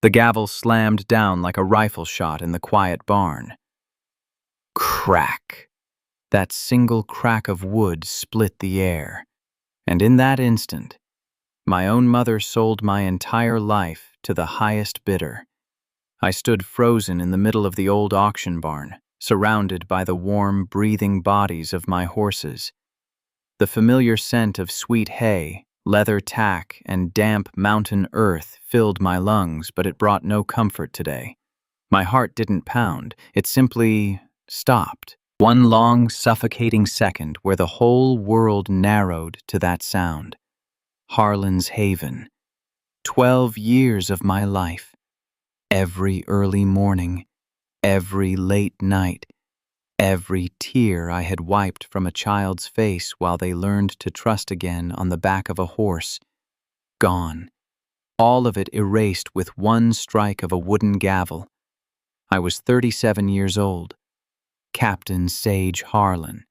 The gavel slammed down like a rifle shot in the quiet barn. Crack! That single crack of wood split the air. And in that instant, my own mother sold my entire life to the highest bidder. I stood frozen in the middle of the old auction barn, surrounded by the warm, breathing bodies of my horses. The familiar scent of sweet hay, leather tack, and damp mountain earth filled my lungs, but it brought no comfort today. My heart didn't pound, it simply stopped. One long, suffocating second where the whole world narrowed to that sound. Harlan's Haven. 12 years of my life. Every early morning, every late night, every tear I had wiped from a child's face while they learned to trust again on the back of a horse. Gone. All of it erased with one strike of a wooden gavel. I was 37 years old. Captain Sage Harlan.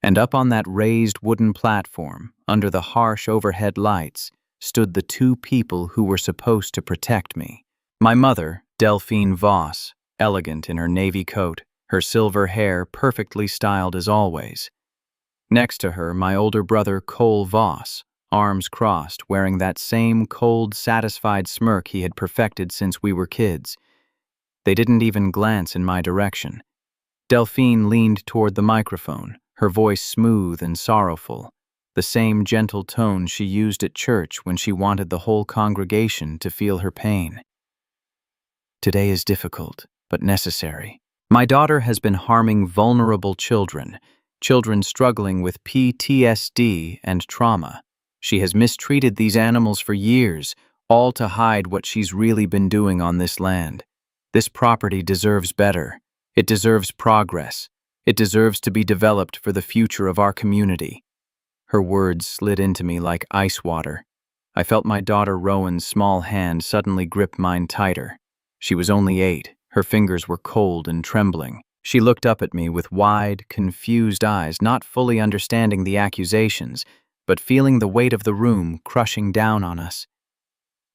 And up on that raised wooden platform, under the harsh overhead lights, stood the two people who were supposed to protect me. My mother, Delphine Voss, elegant in her navy coat, her silver hair perfectly styled as always. Next to her, my older brother, Cole Voss, arms crossed, wearing that same cold, satisfied smirk he had perfected since we were kids. They didn't even glance in my direction. Delphine leaned toward the microphone, her voice smooth and sorrowful, the same gentle tone she used at church when she wanted the whole congregation to feel her pain. Today is difficult, but necessary. My daughter has been harming vulnerable children struggling with PTSD and trauma. She has mistreated these animals for years, all to hide what she's really been doing on this land. This property deserves better. It deserves progress. It deserves to be developed for the future of our community. Her words slid into me like ice water. I felt my daughter Rowan's small hand suddenly grip mine tighter. She was only 8. Her fingers were cold and trembling. She looked up at me with wide, confused eyes, not fully understanding the accusations, but feeling the weight of the room crushing down on us.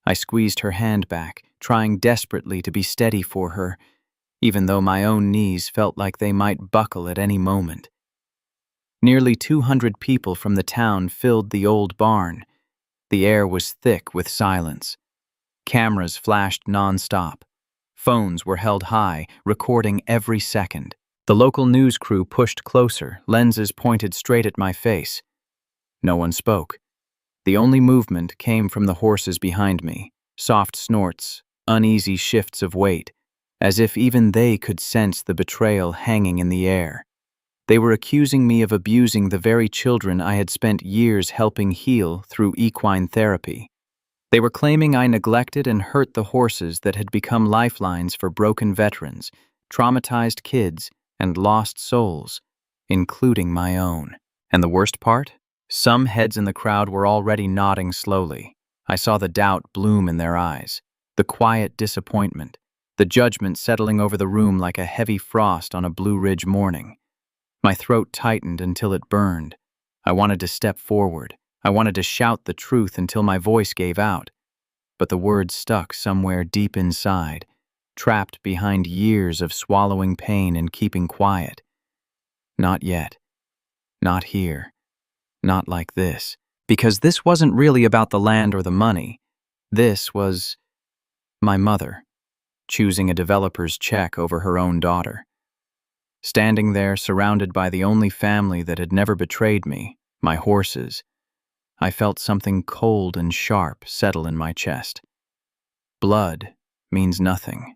I squeezed her hand back, trying desperately to be steady for her, even though my own knees felt like they might buckle at any moment. Nearly 200 people from the town filled the old barn. The air was thick with silence. Cameras flashed nonstop. Phones were held high, recording every second. The local news crew pushed closer, lenses pointed straight at my face. No one spoke. The only movement came from the horses behind me, soft snorts, uneasy shifts of weight, as if even they could sense the betrayal hanging in the air. They were accusing me of abusing the very children I had spent years helping heal through equine therapy. They were claiming I neglected and hurt the horses that had become lifelines for broken veterans, traumatized kids, and lost souls, including my own. And the worst part? Some heads in the crowd were already nodding slowly. I saw the doubt bloom in their eyes, the quiet disappointment, the judgment settling over the room like a heavy frost on a Blue Ridge morning. My throat tightened until it burned. I wanted to step forward. I wanted to shout the truth until my voice gave out. But the words stuck somewhere deep inside, trapped behind years of swallowing pain and keeping quiet. Not yet. Not here. Not like this. Because this wasn't really about the land or the money. This was my mother, choosing a developer's check over her own daughter. Standing there, surrounded by the only family that had never betrayed me, my horses, I felt something cold and sharp settle in my chest. Blood means nothing.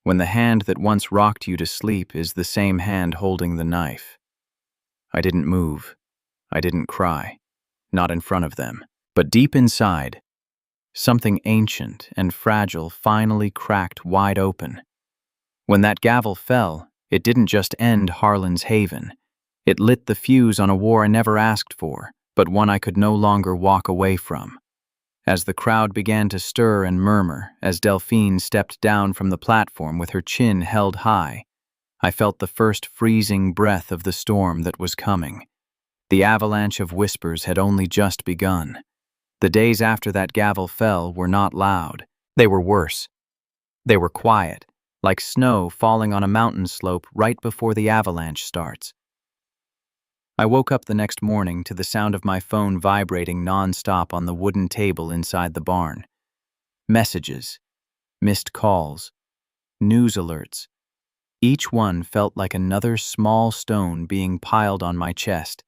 When the hand that once rocked you to sleep is the same hand holding the knife. I didn't move. I didn't cry. Not in front of them. But deep inside, something ancient and fragile finally cracked wide open. When that gavel fell, it didn't just end Harlan's Haven. It lit the fuse on a war I never asked for, but one I could no longer walk away from. As the crowd began to stir and murmur, as Delphine stepped down from the platform with her chin held high, I felt the first freezing breath of the storm that was coming. The avalanche of whispers had only just begun. The days after that gavel fell were not loud. They were worse. They were quiet, like snow falling on a mountain slope right before the avalanche starts. I woke up the next morning to the sound of my phone vibrating non-stop on the wooden table inside the barn. Messages, missed calls, news alerts. Each one felt like another small stone being piled on my chest.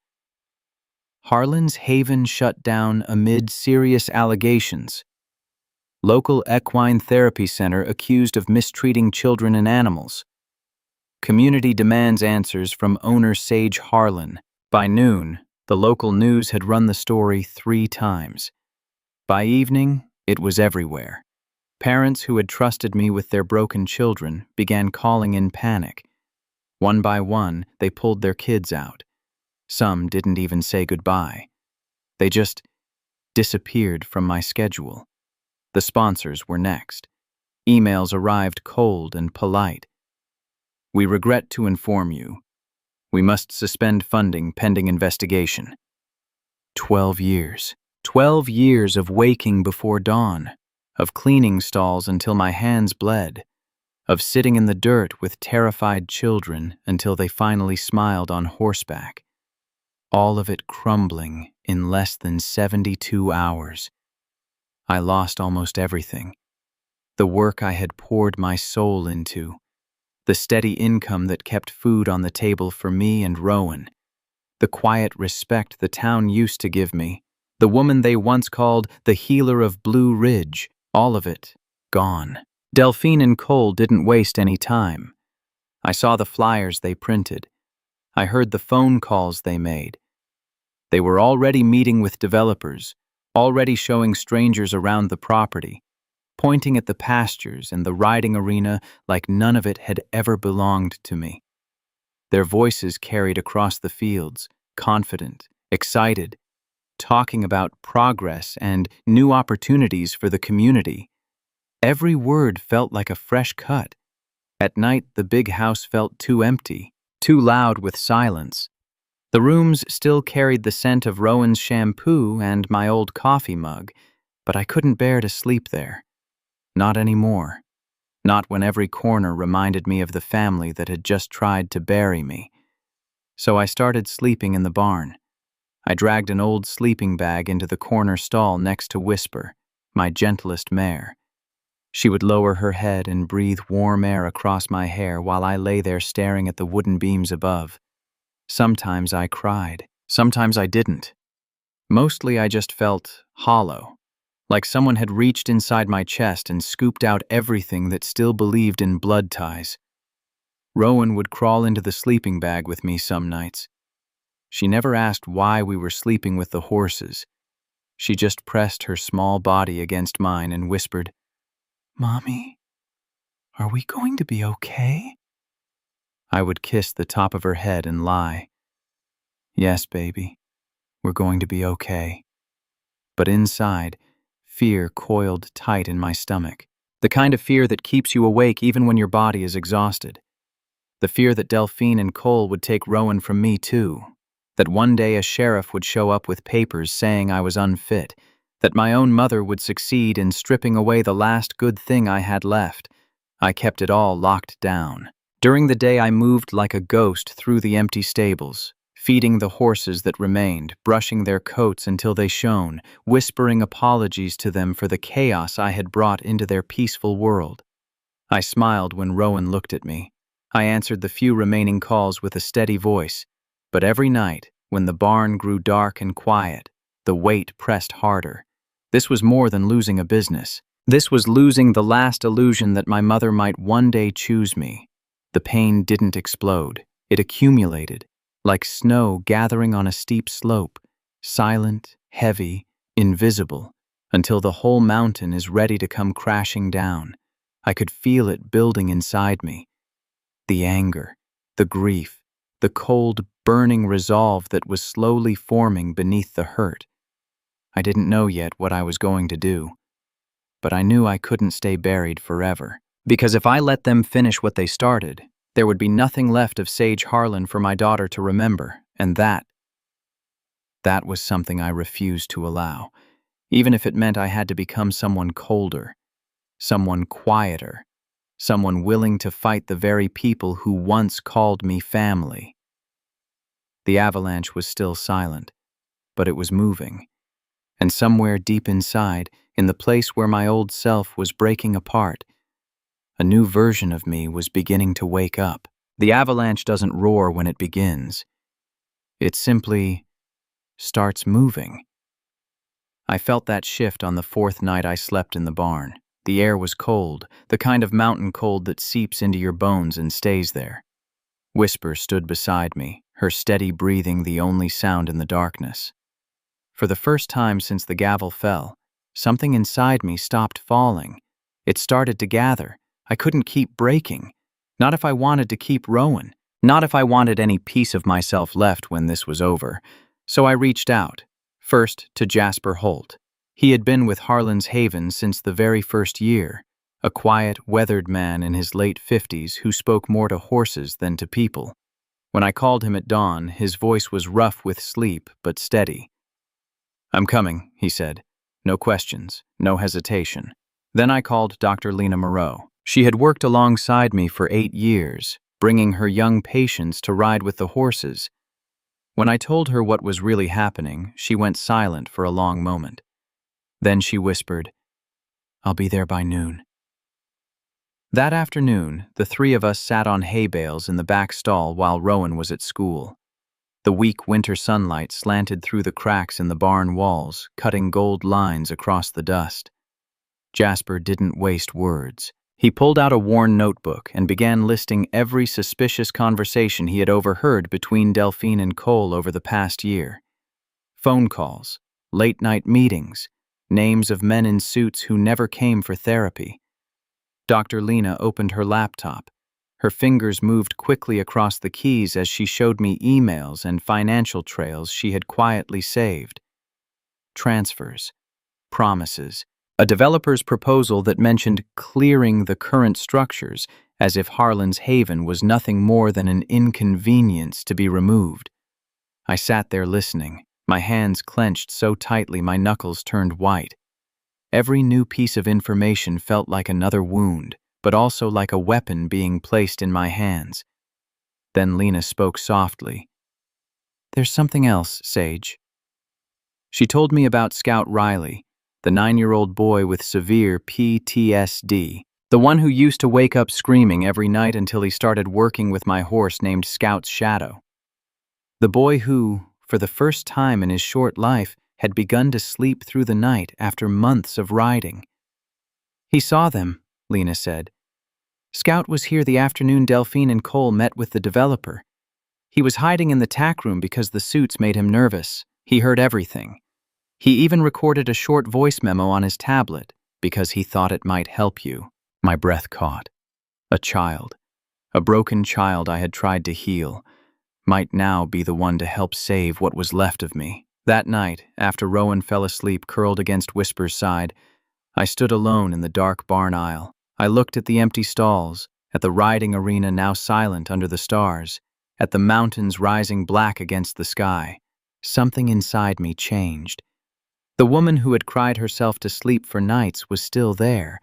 Harlan's Haven shut down amid serious allegations. Local equine therapy center accused of mistreating children and animals. Community demands answers from owner Sage Harlan. By noon, the local news had run the story 3 times. By evening, it was everywhere. Parents who had trusted me with their broken children began calling in panic. One by one, they pulled their kids out. Some didn't even say goodbye. They just disappeared from my schedule. The sponsors were next. Emails arrived cold and polite. We regret to inform you. We must suspend funding pending investigation. 12 years. 12 years of waking before dawn, of cleaning stalls until my hands bled, of sitting in the dirt with terrified children until they finally smiled on horseback. All of it crumbling in less than 72 hours. I lost almost everything. The work I had poured my soul into, the steady income that kept food on the table for me and Rowan, the quiet respect the town used to give me, the woman they once called the healer of Blue Ridge, all of it gone. Delphine and Cole didn't waste any time. I saw the flyers they printed. I heard the phone calls they made. They were already meeting with developers, already showing strangers around the property, pointing at the pastures and the riding arena like none of it had ever belonged to me. Their voices carried across the fields, confident, excited, talking about progress and new opportunities for the community. Every word felt like a fresh cut. At night, the big house felt too empty, too loud with silence. The rooms still carried the scent of Rowan's shampoo and my old coffee mug, but I couldn't bear to sleep there. Not anymore. Not when every corner reminded me of the family that had just tried to bury me. So I started sleeping in the barn. I dragged an old sleeping bag into the corner stall next to Whisper, my gentlest mare. She would lower her head and breathe warm air across my hair while I lay there staring at the wooden beams above. Sometimes I cried. Sometimes I didn't. Mostly I just felt hollow, like someone had reached inside my chest and scooped out everything that still believed in blood ties. Rowan would crawl into the sleeping bag with me some nights. She never asked why we were sleeping with the horses. She just pressed her small body against mine and whispered, "Mommy, are we going to be okay?" I would kiss the top of her head and lie. "Yes, baby, we're going to be okay." But inside, fear coiled tight in my stomach. The kind of fear that keeps you awake even when your body is exhausted. The fear that Delphine and Cole would take Rowan from me too. That one day a sheriff would show up with papers saying I was unfit. That my own mother would succeed in stripping away the last good thing I had left. I kept it all locked down. During the day I moved like a ghost through the empty stables, feeding the horses that remained, brushing their coats until they shone, whispering apologies to them for the chaos I had brought into their peaceful world. I smiled when Rowan looked at me. I answered the few remaining calls with a steady voice, but every night, when the barn grew dark and quiet, the weight pressed harder. This was more than losing a business. This was losing the last illusion that my mother might one day choose me. The pain didn't explode. It accumulated, like snow gathering on a steep slope, silent, heavy, invisible, until the whole mountain is ready to come crashing down. I could feel it building inside me. The anger, the grief, the cold, burning resolve that was slowly forming beneath the hurt. I didn't know yet what I was going to do, but I knew I couldn't stay buried forever. Because if I let them finish what they started, there would be nothing left of Sage Harlan for my daughter to remember, and that was something I refused to allow, even if it meant I had to become someone colder. someone quieter, someone willing to fight the very people who once called me family. The avalanche was still silent, but it was moving, and somewhere deep inside, in the place where my old self was breaking apart, a new version of me was beginning to wake up. The avalanche doesn't roar when it begins. It simply starts moving. I felt that shift on the fourth night I slept in the barn. The air was cold, the kind of mountain cold that seeps into your bones and stays there. Whisper stood beside me, her steady breathing the only sound in the darkness. For the first time since the gavel fell, something inside me stopped falling. It started to gather. I couldn't keep breaking. Not if I wanted to keep Rowan. Not if I wanted any piece of myself left when this was over. So I reached out, first to Jasper Holt. He had been with Harlan's Haven since the very first year, a quiet, weathered man in his late 50s who spoke more to horses than to people. When I called him at dawn, his voice was rough with sleep, but steady. "I'm coming," he said. No questions, no hesitation. Then I called Dr. Lena Moreau. She had worked alongside me for 8 years, bringing her young patients to ride with the horses. When I told her what was really happening, she went silent for a long moment. Then she whispered, "I'll be there by noon." That afternoon, the three of us sat on hay bales in the back stall while Rowan was at school. The weak winter sunlight slanted through the cracks in the barn walls, cutting gold lines across the dust. Jasper didn't waste words. He pulled out a worn notebook and began listing every suspicious conversation he had overheard between Delphine and Cole over the past year. Phone calls, late-night meetings, names of men in suits who never came for therapy. Dr. Lena opened her laptop. Her fingers moved quickly across the keys as she showed me emails and financial trails she had quietly saved. Transfers, promises, a developer's proposal that mentioned clearing the current structures as if Harlan's Haven was nothing more than an inconvenience to be removed. I sat there listening, my hands clenched so tightly my knuckles turned white. Every new piece of information felt like another wound, but also like a weapon being placed in my hands. Then Lena spoke softly. "There's something else, Sage." She told me about Scout Riley, the 9-year-old boy with severe PTSD, the one who used to wake up screaming every night until he started working with my horse named Scout's Shadow. The boy who, for the first time in his short life, had begun to sleep through the night after months of riding. "He saw them," Lena said. "Scout was here the afternoon Delphine and Cole met with the developer. He was hiding in the tack room because the suits made him nervous. He heard everything. He even recorded a short voice memo on his tablet because he thought it might help you." My breath caught. A child, a broken child I had tried to heal, might now be the one to help save what was left of me. That night, after Rowan fell asleep curled against Whisper's side, I stood alone in the dark barn aisle. I looked at the empty stalls, at the riding arena now silent under the stars, at the mountains rising black against the sky. Something inside me changed. The woman who had cried herself to sleep for nights was still there,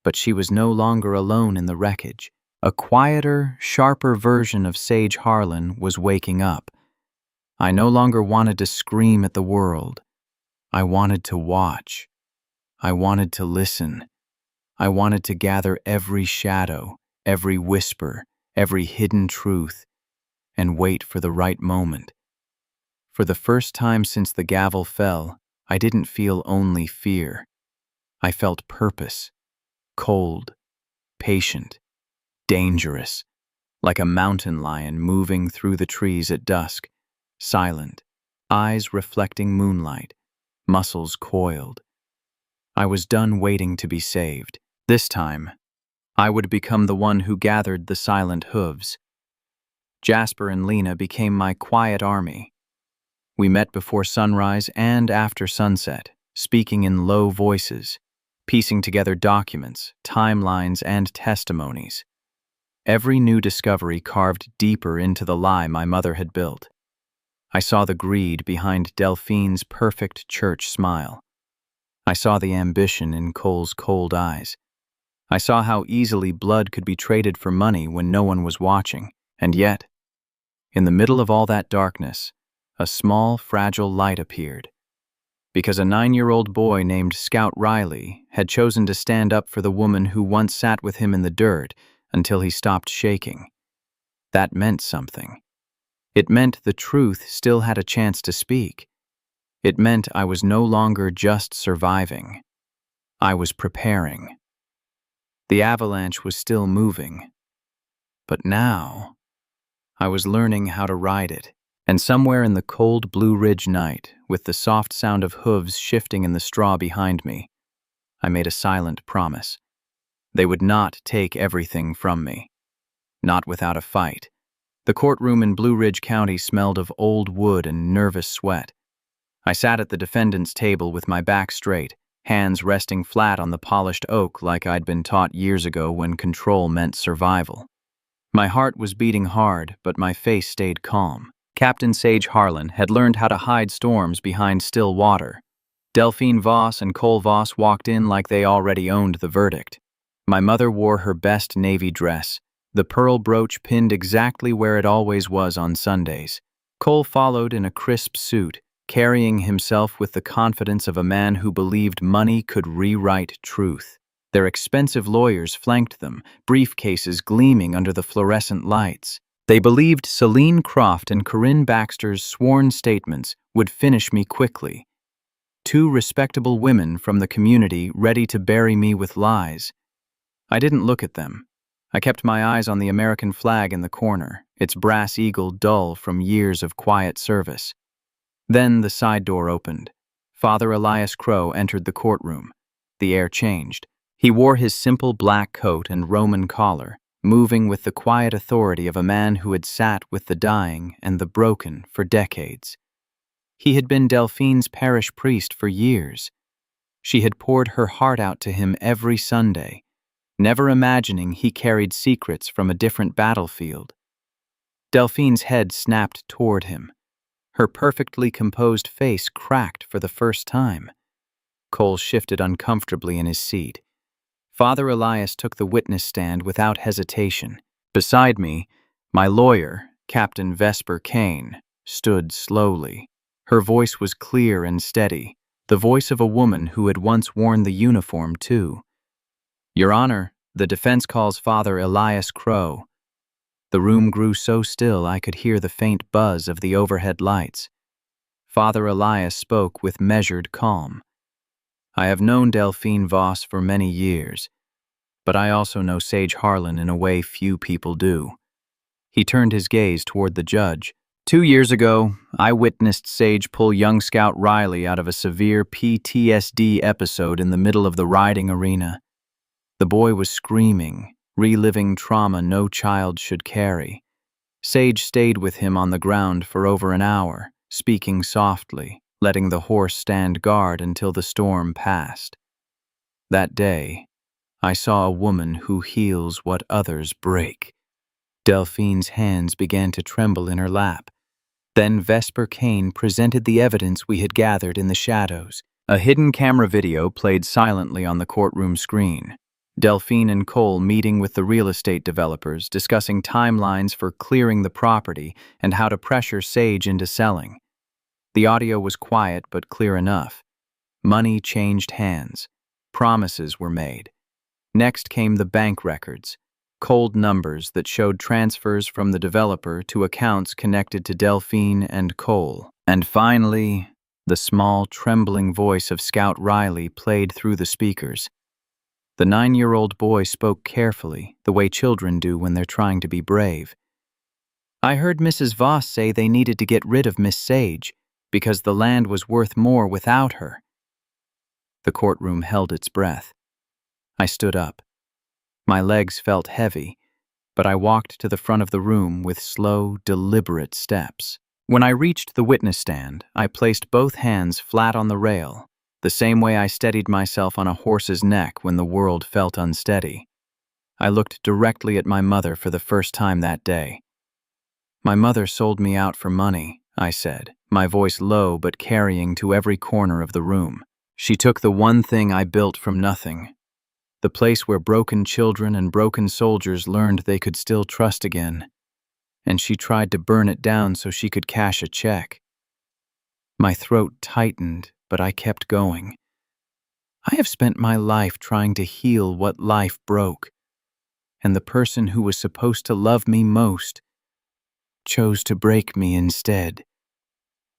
but she was no longer alone in the wreckage. A quieter, sharper version of Sage Harlan was waking up. I no longer wanted to scream at the world. I wanted to watch. I wanted to listen. I wanted to gather every shadow, every whisper, every hidden truth, and wait for the right moment. For the first time since the gavel fell, I didn't feel only fear. I felt purpose, cold, patient, dangerous, like a mountain lion moving through the trees at dusk, silent, eyes reflecting moonlight, muscles coiled. I was done waiting to be saved. This time, I would become the one who gathered the silent hooves. Jasper and Lena became my quiet army. We met before sunrise and after sunset, speaking in low voices, piecing together documents, timelines, and testimonies. Every new discovery carved deeper into the lie my mother had built. I saw the greed behind Delphine's perfect church smile. I saw the ambition in Cole's cold eyes. I saw how easily blood could be traded for money when no one was watching, and yet, in the middle of all that darkness, a small, fragile light appeared. Because a 9-year-old boy named Scout Riley had chosen to stand up for the woman who once sat with him in the dirt until he stopped shaking. That meant something. It meant the truth still had a chance to speak. It meant I was no longer just surviving. I was preparing. The avalanche was still moving. But now, I was learning how to ride it. And somewhere in the cold Blue Ridge night, with the soft sound of hooves shifting in the straw behind me, I made a silent promise. They would not take everything from me. Not without a fight. The courtroom in Blue Ridge County smelled of old wood and nervous sweat. I sat at the defendant's table with my back straight, hands resting flat on the polished oak like I'd been taught years ago when control meant survival. My heart was beating hard, but my face stayed calm. Captain Sage Harlan had learned how to hide storms behind still water. Delphine Voss and Cole Voss walked in like they already owned the verdict. My mother wore her best navy dress, the pearl brooch pinned exactly where it always was on Sundays. Cole followed in a crisp suit, carrying himself with the confidence of a man who believed money could rewrite truth. Their expensive lawyers flanked them, briefcases gleaming under the fluorescent lights. They believed Celine Croft and Corinne Baxter's sworn statements would finish me quickly. Two respectable women from the community ready to bury me with lies. I didn't look at them. I kept my eyes on the American flag in the corner, its brass eagle dull from years of quiet service. Then the side door opened. Father Elias Crow entered the courtroom. The air changed. He wore his simple black coat and Roman collar, moving with the quiet authority of a man who had sat with the dying and the broken for decades. He had been Delphine's parish priest for years. She had poured her heart out to him every Sunday, never imagining he carried secrets from a different battlefield. Delphine's head snapped toward him. Her perfectly composed face cracked for the first time. Cole shifted uncomfortably in his seat. Father Elias took the witness stand without hesitation. Beside me, my lawyer, Captain Vesper Kane, stood slowly. Her voice was clear and steady, the voice of a woman who had once worn the uniform too. Your Honor, the defense calls Father Elias Crow. The room grew so still I could hear the faint buzz of the overhead lights. Father Elias spoke with measured calm. I have known Delphine Voss for many years, but I also know Sage Harlan in a way few people do. He turned his gaze toward the judge. 2 years ago, I witnessed Sage pull young Scout Riley out of a severe PTSD episode in the middle of the riding arena. The boy was screaming, reliving trauma no child should carry. Sage stayed with him on the ground for over an hour, speaking softly, letting the horse stand guard until the storm passed. That day, I saw a woman who heals what others break. Delphine's hands began to tremble in her lap. Then Vesper Kane presented the evidence we had gathered in the shadows. A hidden camera video played silently on the courtroom screen. Delphine and Cole meeting with the real estate developers, discussing timelines for clearing the property and how to pressure Sage into selling. The audio was quiet but clear enough. Money changed hands. Promises were made. Next came the bank records, cold numbers that showed transfers from the developer to accounts connected to Delphine and Cole. And finally, the small, trembling voice of Scout Riley played through the speakers. The 9-year-old boy spoke carefully, the way children do when they're trying to be brave. I heard Mrs. Voss say they needed to get rid of Miss Sage because the land was worth more without her. The courtroom held its breath. I stood up. My legs felt heavy, but I walked to the front of the room with slow, deliberate steps. When I reached the witness stand, I placed both hands flat on the rail, the same way I steadied myself on a horse's neck when the world felt unsteady. I looked directly at my mother for the first time that day. My mother sold me out for money, I said, my voice low but carrying to every corner of the room. She took the one thing I built from nothing. the place where broken children and broken soldiers learned they could still trust again, and she tried to burn it down so she could cash a check. My throat tightened, but I kept going. I have spent my life trying to heal what life broke, and the person who was supposed to love me most chose to break me instead.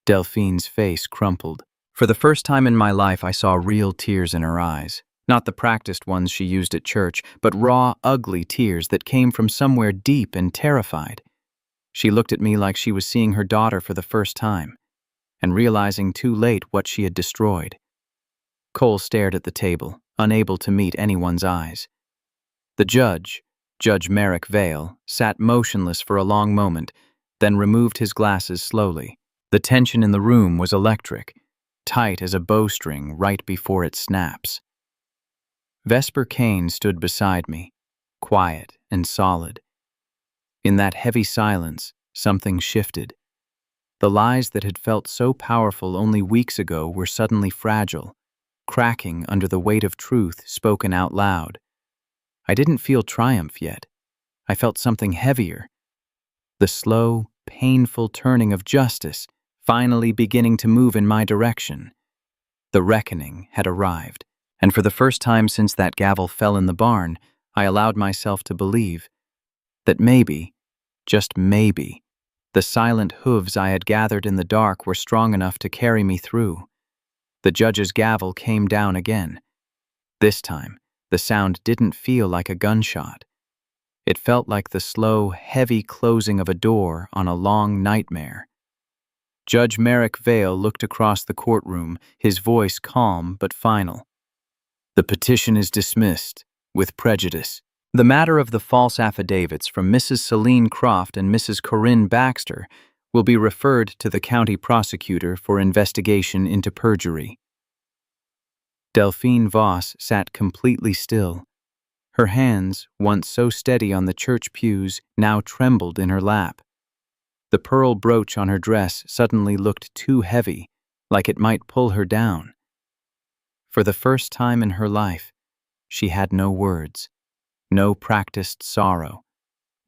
Delphine's face crumpled. For the first time in my life, I saw real tears in her eyes. Not the practiced ones she used at church, but raw, ugly tears that came from somewhere deep and terrified. She looked at me like she was seeing her daughter for the first time, and realizing too late what she had destroyed. Cole stared at the table, unable to meet anyone's eyes. The judge, Judge Merrick Vale, sat motionless for a long moment, then removed his glasses slowly. The tension in the room was electric, tight as a bowstring right before it snaps. Vesper Kane stood beside me, quiet and solid. In that heavy silence, something shifted. The lies that had felt so powerful only weeks ago were suddenly fragile, cracking under the weight of truth spoken out loud. I didn't feel triumph yet. I felt something heavier. The slow, painful turning of justice, finally beginning to move in my direction. The reckoning had arrived, and for the first time since that gavel fell in the barn, I allowed myself to believe that maybe, just maybe, the silent hooves I had gathered in the dark were strong enough to carry me through. The judge's gavel came down again. This time, the sound didn't feel like a gunshot. It felt like the slow, heavy closing of a door on a long nightmare. Judge Merrick Vale looked across the courtroom, his voice calm but final. The petition is dismissed, with prejudice. The matter of the false affidavits from Mrs. Celine Croft and Mrs. Corinne Baxter will be referred to the county prosecutor for investigation into perjury. Delphine Voss sat completely still. Her hands, once so steady on the church pews, now trembled in her lap. The pearl brooch on her dress suddenly looked too heavy, like it might pull her down. For the first time in her life, she had no words, no practiced sorrow,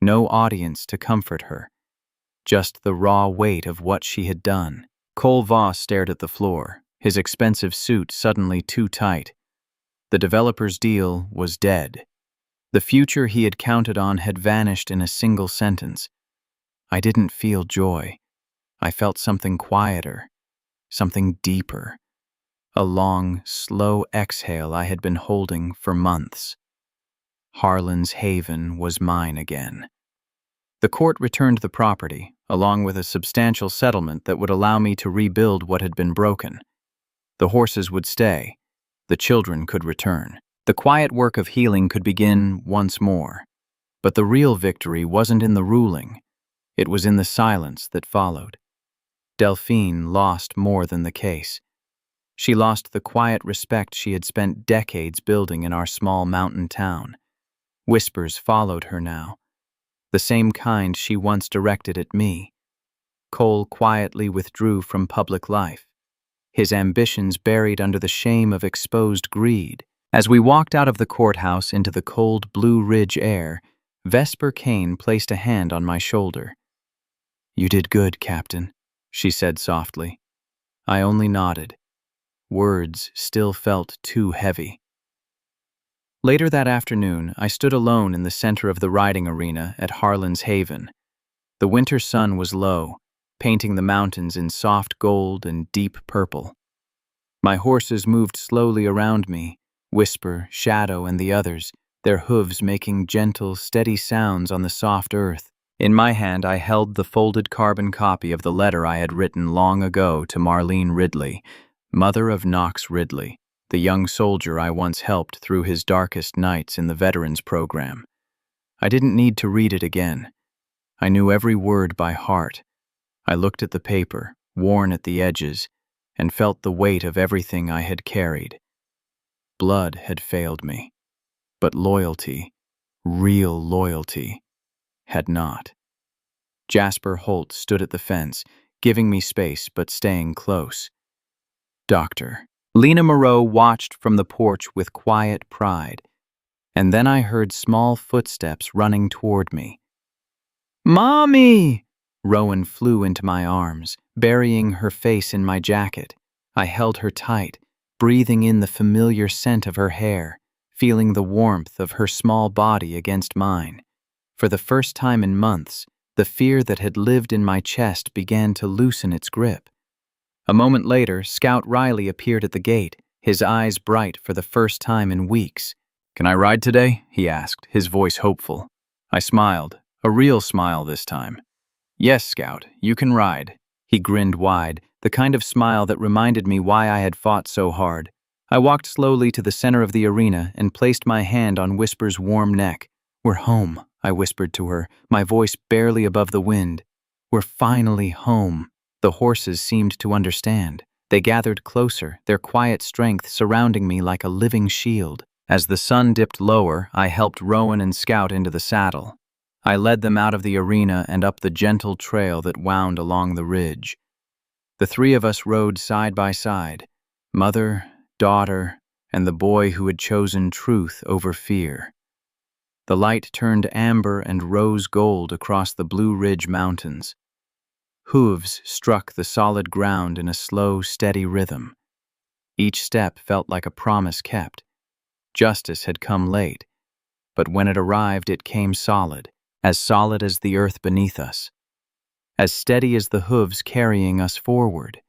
no audience to comfort her, just the raw weight of what she had done. Cole Voss stared at the floor, his expensive suit suddenly too tight. The developer's deal was dead. The future he had counted on had vanished in a single sentence. I didn't feel joy. I felt something quieter, something deeper. A long, slow exhale I had been holding for months. Harlan's haven was mine again. The court returned the property, along with a substantial settlement that would allow me to rebuild what had been broken. The horses would stay. The children could return. The quiet work of healing could begin once more. But the real victory wasn't in the ruling. It was in the silence that followed. Delphine lost more than the case. She lost the quiet respect she had spent decades building in our small mountain town. Whispers followed her now, the same kind she once directed at me. Cole quietly withdrew from public life, his ambitions buried under the shame of exposed greed. As we walked out of the courthouse into the cold Blue Ridge air, Vesper Kane placed a hand on my shoulder. "You did good, Captain," she said softly. I only nodded. Words still felt too heavy. Later that afternoon, I stood alone in the center of the riding arena at Harlan's Haven. The winter sun was low, painting the mountains in soft gold and deep purple. My horses moved slowly around me, Whisper, Shadow, and the others, their hooves making gentle, steady sounds on the soft earth. In my hand, I held the folded carbon copy of the letter I had written long ago to Marlene Ridley, mother of Knox Ridley, the young soldier I once helped through his darkest nights in the Veterans Program. I didn't need to read it again. I knew every word by heart. I looked at the paper, worn at the edges, and felt the weight of everything I had carried. Blood had failed me, but loyalty, real loyalty, had not. Jasper Holt stood at the fence, giving me space but staying close. "Doctor." Lena Moreau watched from the porch with quiet pride. And then I heard small footsteps running toward me. "Mommy!" Rowan flew into my arms, burying her face in my jacket. I held her tight, breathing in the familiar scent of her hair, feeling the warmth of her small body against mine. For the first time in months, the fear that had lived in my chest began to loosen its grip. A moment later, Scout Riley appeared at the gate, his eyes bright for the first time in weeks. "Can I ride today?" he asked, his voice hopeful. I smiled, a real smile this time. "Yes, Scout, you can ride." He grinned wide, the kind of smile that reminded me why I had fought so hard. I walked slowly to the center of the arena and placed my hand on Whisper's warm neck. "We're home," I whispered to her, my voice barely above the wind. "We're finally home." The horses seemed to understand. They gathered closer, their quiet strength surrounding me like a living shield. As the sun dipped lower, I helped Rowan and Scout into the saddle. I led them out of the arena and up the gentle trail that wound along the ridge. The three of us rode side by side, mother, daughter, and the boy who had chosen truth over fear. The light turned amber and rose gold across the Blue Ridge Mountains. Hooves struck the solid ground in a slow, steady rhythm. Each step felt like a promise kept. Justice had come late, but when it arrived, it came solid as the earth beneath us, as steady as the hooves carrying us forward.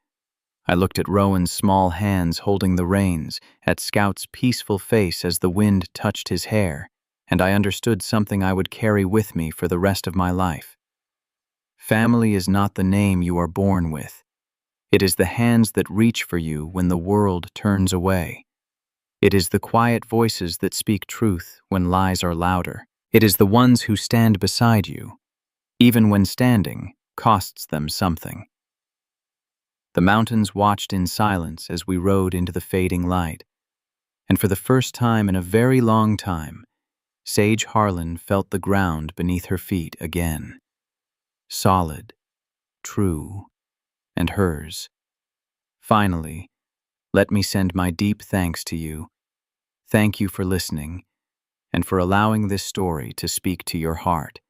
I looked at Rowan's small hands holding the reins, at Scout's peaceful face as the wind touched his hair, and I understood something I would carry with me for the rest of my life. Family is not the name you are born with. It is the hands that reach for you when the world turns away. It is the quiet voices that speak truth when lies are louder. It is the ones who stand beside you, even when standing costs them something. The mountains watched in silence as we rode into the fading light, and for the first time in a very long time, Sage Harlan felt the ground beneath her feet again. Solid, true, and hers. Finally, let me send my deep thanks to you. Thank you for listening, and for allowing this story to speak to your heart.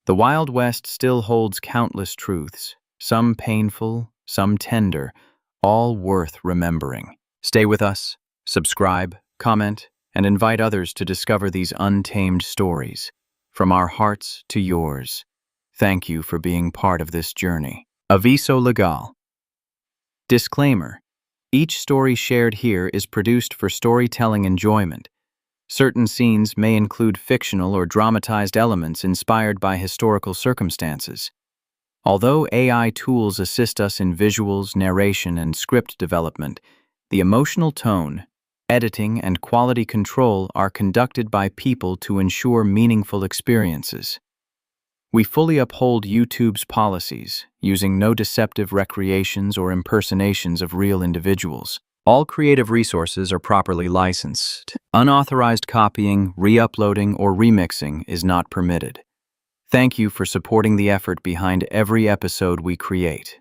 The Wild West still holds countless truths, some painful, some tender, all worth remembering. Stay with us, subscribe, comment, and invite others to discover these untamed stories. From our hearts to yours, thank you for being part of this journey. Aviso legal. Disclaimer: each story shared here is produced for storytelling enjoyment. Certain scenes may include fictional or dramatized elements inspired by historical circumstances. Although AI tools assist us in visuals, narration, and script development, the emotional tone, editing, and quality control are conducted by people to ensure meaningful experiences. We fully uphold YouTube's policies, using no deceptive recreations or impersonations of real individuals. All creative resources are properly licensed. Unauthorized copying, re-uploading, or remixing is not permitted. Thank you for supporting the effort behind every episode we create.